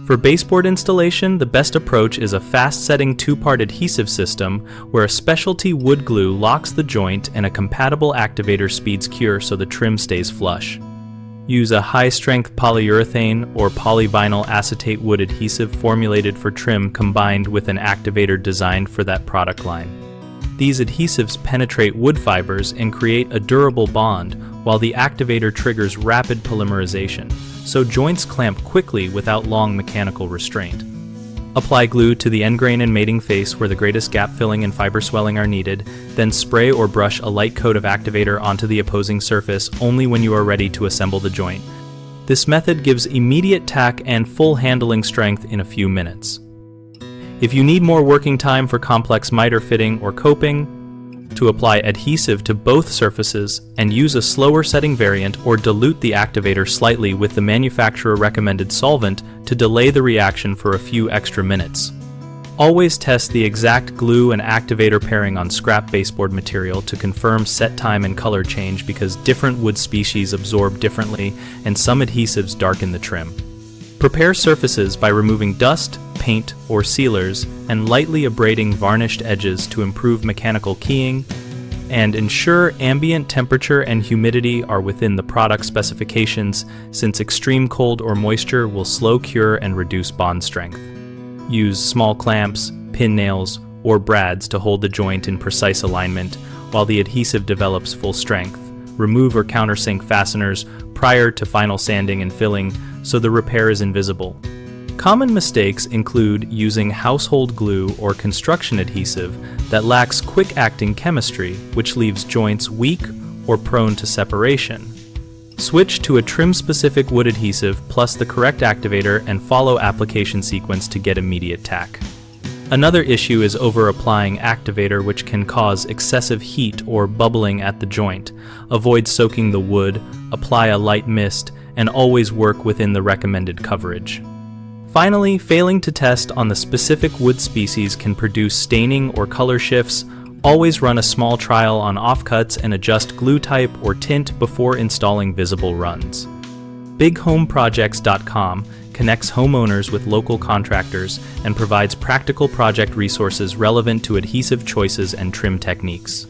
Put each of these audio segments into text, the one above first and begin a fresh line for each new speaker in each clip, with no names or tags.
For baseboard installation, the best approach is a fast-setting two-part adhesive system where a specialty wood glue locks the joint and a compatible activator speeds cure so the trim stays flush. Use a high-strength polyurethane or polyvinyl acetate wood adhesive formulated for trim combined with an activator designed for that product line. These adhesives penetrate wood fibers and create a durable bond, while the activator triggers rapid polymerization, so joints clamp quickly without long mechanical restraint. Apply glue to the end grain and mating face where the greatest gap filling and fiber swelling are needed, then spray or brush a light coat of activator onto the opposing surface only when you are ready to assemble the joint. This method gives immediate tack and full handling strength in a few minutes. If you need more working time for complex miter fitting or coping, to apply adhesive to both surfaces and use a slower setting variant or dilute the activator slightly with the manufacturer recommended solvent to delay the reaction for a few extra minutes. Always test the exact glue and activator pairing on scrap baseboard material to confirm set time and color change because different wood species absorb differently and some adhesives darken the trim. Prepare surfaces by removing dust, paint, or sealers and lightly abrading varnished edges to improve mechanical keying, and ensure ambient temperature and humidity are within the product specifications since extreme cold or moisture will slow cure and reduce bond strength. Use small clamps, pin nails, or brads to hold the joint in precise alignment while the adhesive develops full strength. Remove or countersink fasteners prior to final sanding and filling so the repair is invisible. Common mistakes include using household glue or construction adhesive that lacks quick-acting chemistry, which leaves joints weak or prone to separation. Switch to a trim-specific wood adhesive plus the correct activator and follow application sequence to get immediate tack. Another issue is over-applying activator, which can cause excessive heat or bubbling at the joint. Avoid soaking the wood, apply a light mist, and always work within the recommended coverage. Finally, failing to test on the specific wood species can produce staining or color shifts. Always run a small trial on offcuts and adjust glue type or tint before installing visible runs. BigHomeProjects.com connects homeowners with local contractors and provides practical project resources relevant to adhesive choices and trim techniques.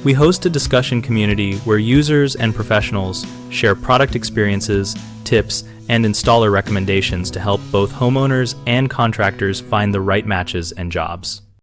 We host a discussion community where users and professionals share product experiences, tips, and installer recommendations to help both homeowners and contractors find the right matches and jobs.